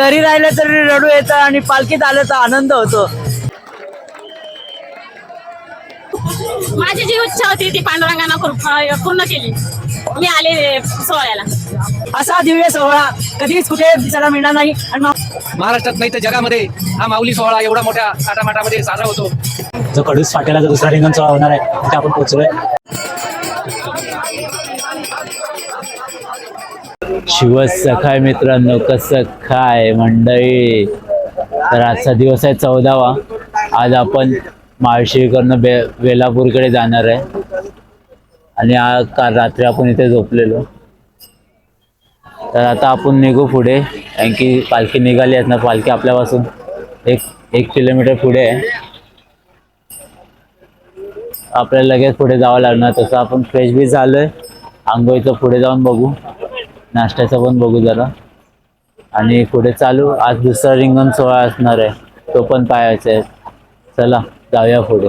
तरी राहिलं तरी रडू येतं आणि पालखीत आलं तर आनंद होतो. माझी जी इच्छा होती ती पांडुरंगानं पूर्ण केली. मी आले सोहळ्याला. असा दिव्य सोहळा कधीच कुठे दिसायला मिळणार नाही. आणि महाराष्ट्रात नाही तर जगामध्ये हा माऊली सोहळा एवढा मोठ्या थाटामाटामध्ये साजरा होतो. जो कडूस फाट्याला जो दुसरा रिंगण सोहळा होणार आहे तिथे आपण पोहोचलोय. शिवसखाय मित्रांनो, कसं काय मंडळी. तर आजचा दिवस आहे 14वा. आज आपण माळशिरकडनं वेलापूरकडे जाणार आहे आणि काल रात्री आपण इथे झोपलेलो. तर आता आपण निघू पुढे, कारण की पालखी निघाली आहेत ना. पालखी आपल्यापासून एक किलोमीटर पुढे आहे. आपल्याला लगेच पुढे जावं लागणार. तसं आपण फ्रेश बी झालोय. आंघोळीचं पुढे जाऊन बघू, नाश्त्याचं पण बघू जरा आणि पुढे चालू. आज दुसरा रिंगण सोहळा असणार आहे, तो पण पाहायचा आहे. चला जाऊया पुढे.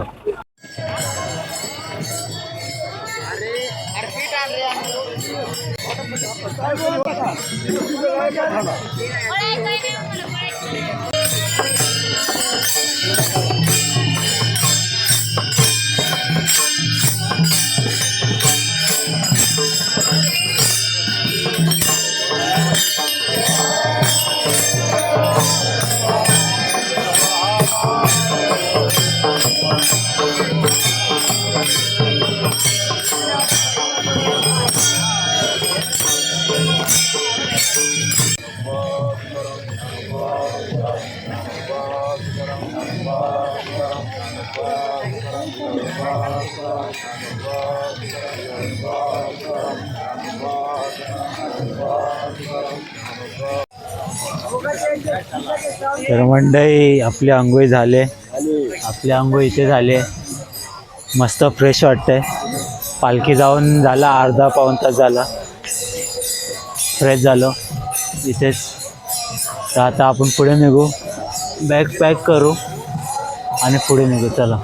तर मंडळी आपली आंघोळ झाले. आपली आंघोळ इथे झाले. मस्त फ्रेश वाटतंय. पालखी जाऊन झाला अर्धा पाऊण तास झाला. फ्रेश झालो इथेच. तर आता आपण पुढे निघू, बॅग पॅक करू आणि पुढे निघू. चला.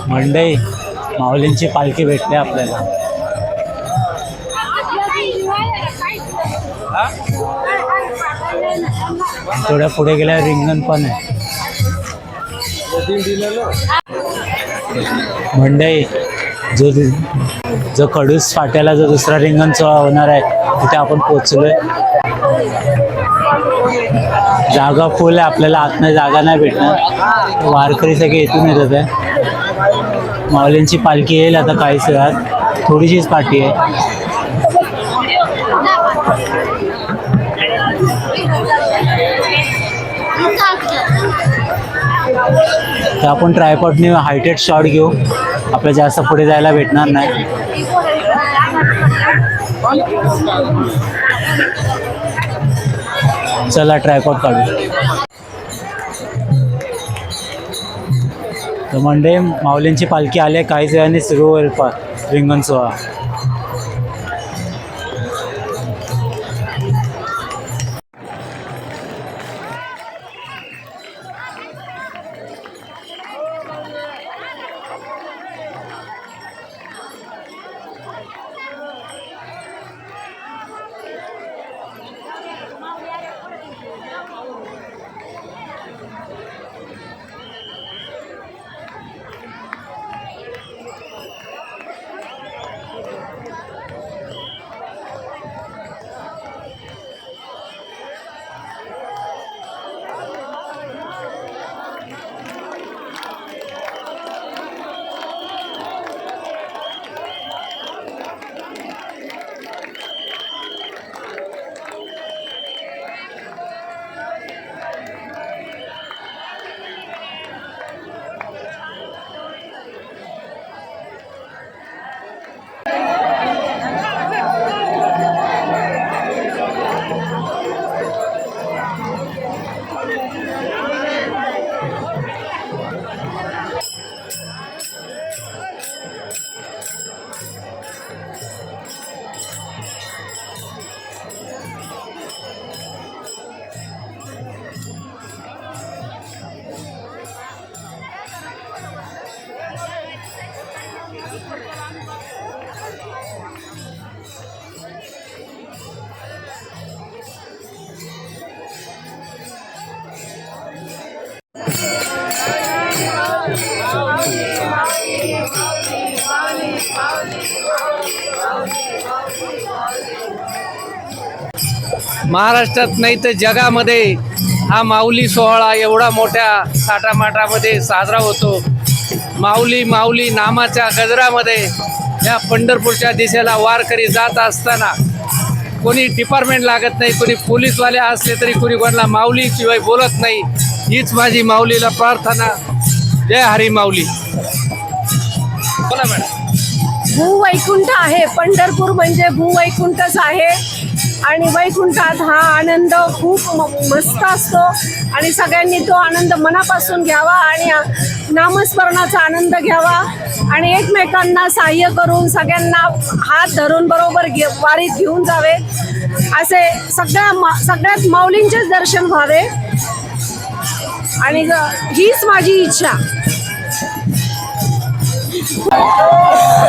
मंडई माऊलींची पालखी भेटते आपल्याला. थोड्या पुढे गेल्या रिंगण पण आहे. मंडई जो कडूस फाट्याला जो दुसरा रिंगण सोहळा होणार आहे तिथे आपण पोहोचलोय. जागा फुल आहे. आपल्याला आतमध्ये जागा नाही भेटणार. वारकरी सगळे इथून येतात आहे. माऊलींची पालखी येईल आता काहीच वेळात. थोडीशीच पाठी आहे. तर आपण ट्रायपॉडने हायटेड शॉट घेऊ. आपल्याला जास्त पुढे जायला भेटणार नाही. चला ट्रायपॉड काढू. तर मंडळी माऊलींची पालखी आली. काहीच वेळाने सुरू होईल रिंगण सोहळा. महाराष्ट्रात नाही तर जगामध्ये हा माऊली सोहळा एवढा मोठ्या थाटामाटामध्ये साजरा होतो. माऊली माऊली नामाच्या गजरामध्ये या पंढरपूरच्या दिशेला वारकरी जात असताना कोणी डिपार्टमेंट लागत नाही, कोणी पोलीसवाले असले तरी कोणी कोणाला माऊली शिवाय बोलत नाही. हीच माझी माऊलीला प्रार्थना. जय हरी माऊली. बोला मॅडम. भूवैकुंठ आहे पंढरपूर म्हणजे भूवैकुंठच आहे आणि वैकुंठात हा आनंद खूप मस्त असतो आणि सगळ्यांनी तो आनंद मनापासून घ्यावा आणि नामस्मरणाचा आनंद घ्यावा आणि एकमेकांना सहाय्य करून सगळ्यांना हात धरून बरोबर वारीत घेऊन जावे असे सगळ्यात माऊलींचेच दर्शन व्हावे आणि हीच माझी इच्छा.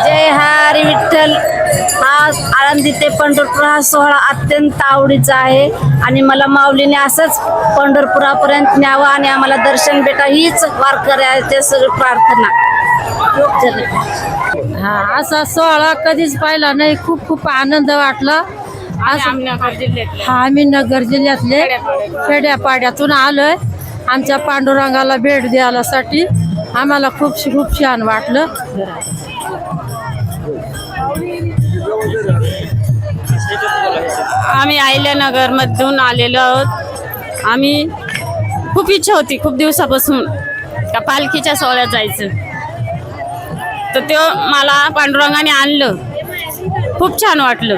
जय हरी विठ्ठल. हा आळंदी ते पंढरपूर हा सोहळा अत्यंत आवडीचा आहे आणि मला माऊलीने असंच पंढरपुरापर्यंत न्यावं आणि आम्हाला दर्शन भेटा हीच वारकऱ्याची सगळी प्रार्थना. हा असा सोहळा कधीच पाहिला नाही. खूप खूप आनंद वाटला. आम्ही नगर जिल्ह्यातले खेड्यापाड्यातून आलोय. आमच्या पांडुरंगाला भेट द्यायसाठी आम्हाला खूप खूप छान वाटलं. आम्ही अहिल्यानगर मधून आलेलो आहोत. आम्ही खूप इच्छा होती खूप दिवसापासून का पालखीच्या सोहळ्यात जायचं, तर ते मला पांडुरंगाने आणलं. खूप छान वाटलं.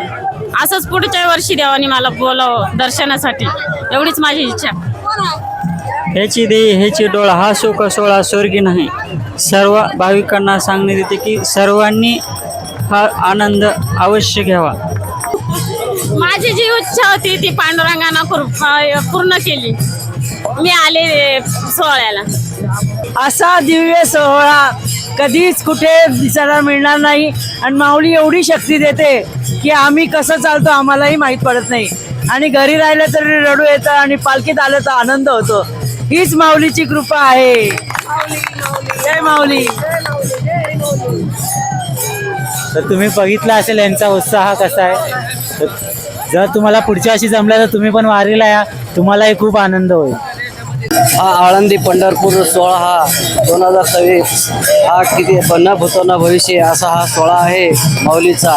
असंच पुढच्या वर्षी देवानी मला बोलावं दर्शनासाठी, एवढीच माझी इच्छा. ह्याची देही ह्याची डोळा हा शोक सोहळा स्वर्गी नाही. सर्व भाविकांना सांगण्यात येते की सर्वांनी हा आनंद अवश्य घ्यावा. माझी जी इच्छा होती ती पांडुरंगानं पूर्ण केली. मी आले सोहळ्याला. असा दिव्य सोहळा कधीच कुठे दिसायला मिळणार नाही आणि माऊली एवढी शक्ती देते की आम्ही कसं चालतो आम्हालाही माहीत पडत नाही आणि घरी राहिलं तरी रडू येतं आणि पालखीत आलं तर आनंद होतो. हीच माऊलीची कृपा आहे. जय माऊली. तर तुम्ही बघितला असेल यांचा उत्साह कसा आहे. तर जर तुम्हाला पुढच्या वर्षी जमला तर तुम्ही पण वारीला या, तुम्हालाही खूप आनंद होईल. हा आळंदी पंढरपूर सोहळा हा 2026 हा किती न भूतो न भविष्य असा हा सोहळा आहे माऊलीचा.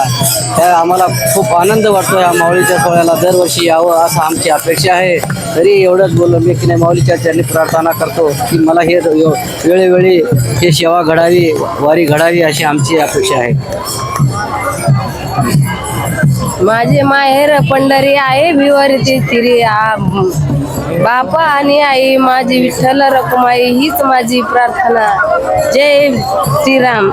त्या आम्हाला खूप आनंद वाटतो. या माऊलीच्या सोहळ्याला दरवर्षी यावं असं आमची अपेक्षा आहे. तरी एवढंच बोललो मी की नाही, माऊलीच्या चरणी प्रार्थना करतो की मला हे वेळोवेळी हे सेवा घडावी, वारी घडावी अशी आमची अपेक्षा आहे. माझे माहेर पंढरी आहे भिवरी तिरी. बापा आणि आई माझी विठ्ठल रखुमाई हीच माझी प्रार्थना. जय श्रीराम.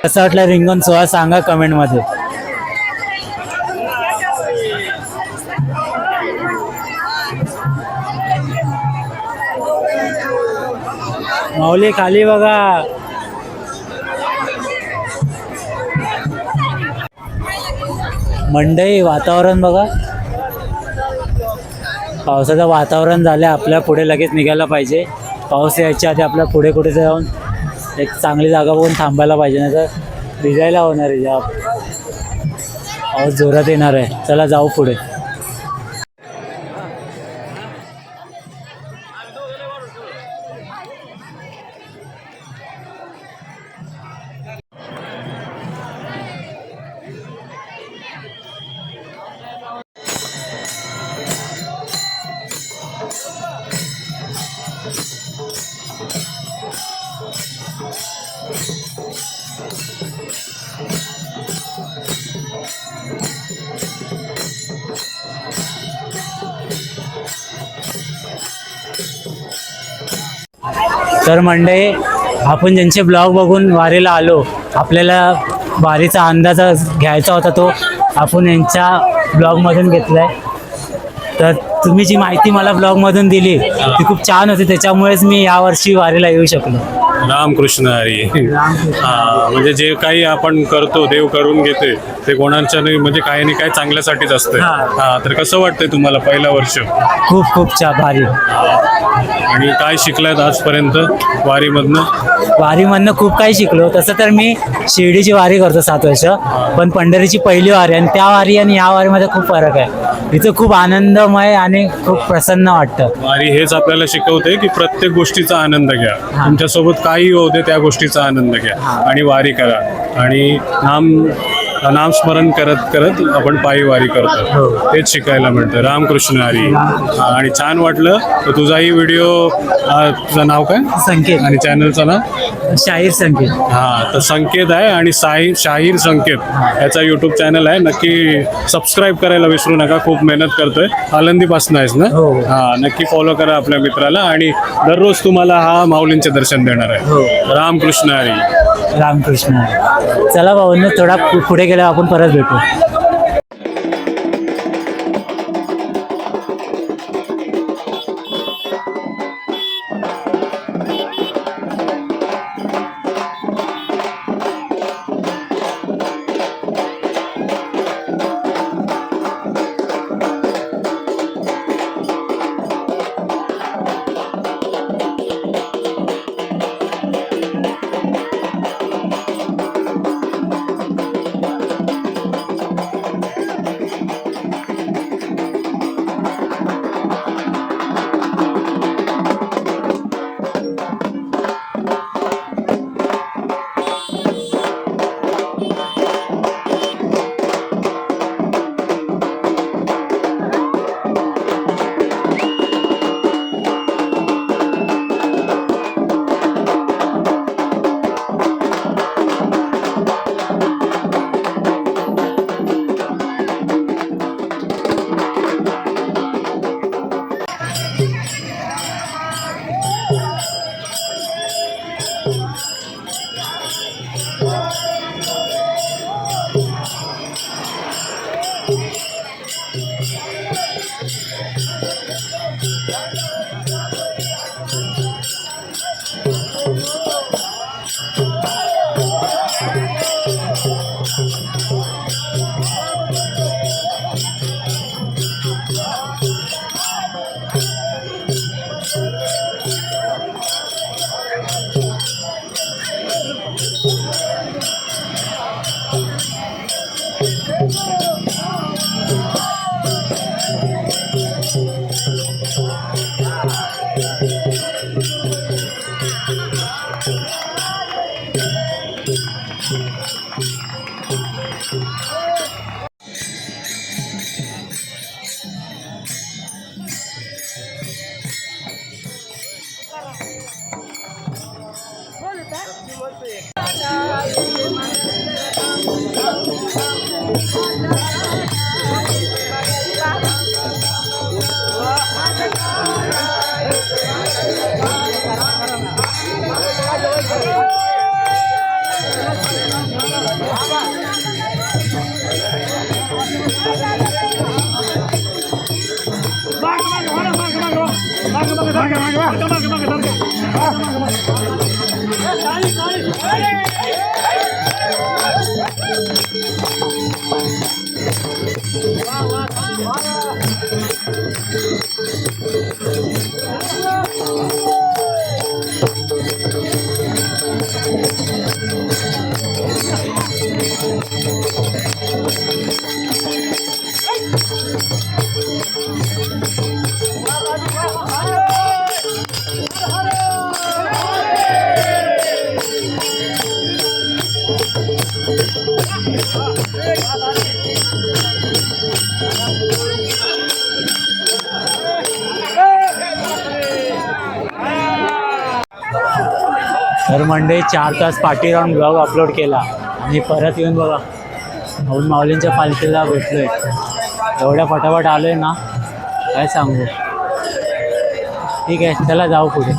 कसा वाटला रिंगण सोहळा सांगा कमेंटमध्ये. माऊली खाली बघा. मंडई वातावरण बघा. पावसाचं वातावरण झालं, आपल्या पुढे लगेच निघायला पाहिजे. पाऊस यायच्या आधी आपल्या पुढे कुठे जाऊन एक चांगली जागा बघून थांबायला पाहिजे, नाही तर भिजायला होणार आहे. पाऊस जोरात येणार आहे. चला जाऊ पुढे. तर मंडळी, आपण ज्यांचे ब्लॉग बघून वारीला आलो, आपल्याला वारीचा अंदाज घ्यायचा होता तो आपण यांच्या ब्लॉगमधून घेतला आहे. तर तुम्ही जी माहिती मला ब्लॉगमधून दिली ती खूप छान होती, त्याच्यामुळेच मी यावर्षी वारीला येऊ शकलो. रामकृष्ण हरी. म्हणजे जे काही आपण करतो, देव करून घेते ते कोणाच्या नाही, म्हणजे काही नाही काही चांगल्यासाठीच असते. तर कसं वाटतंय तुम्हाला पहिलं वर्ष? खूप खूप भारी. आणि काय शिकलायत आजपर्यंत वारीमधनं खूप काही शिकलो. तसं तर मी शिर्डीची वारी करतो 7 वर्ष, पण पंढरीची पहिली वारी, आणि त्या वारी आणि या वारीमध्ये खूप फरक आहे. इथं खूप आनंदमय आणि खूप प्रसन्न वाटतं. वारी हेच आपल्याला शिकवते की प्रत्येक गोष्टीचा आनंद घ्या. तुमच्यासोबत काही होऊ दे, त्या गोष्टीचा आनंद घ्या आणि वारी करा. आणि नामस्मरण करत करत आपण पायी वारी करतो, तेच शिकायला मिळतं. रामकृष्ण हरी. आणि छान वाटलं. तर तुझाही व्हिडिओ, तुझं नाव काय? संकेत. आणि चॅनलचं नाव? शाहीर संकेत. तर संकेत आहे आणि शाहीर संकेत याचा यूट्यूब चॅनल आहे. नक्की सबस्क्राईब करायला विसरू नका. खूप मेहनत करतोय. आळंदीपासून आहेस ना? नक्की फॉलो करा आपल्या मित्राला. आणि दररोज तुम्हाला माऊलींचे दर्शन देणार आहे. रामकृष्ण हरी. रामकृष्ण. चला भाऊंनो, थोडा पुढे गेल्यावर आपण परत भेटू. तर मंडळी 4 तास पाठी राहून ब्लॉग अपलोड केला आणि परत येऊन बघा माऊलींच्या पालखीला भेटलोय. एवढ्या फटाफट आलोय ना काय सांगू. ठीक आहे चला जाऊ पुढे.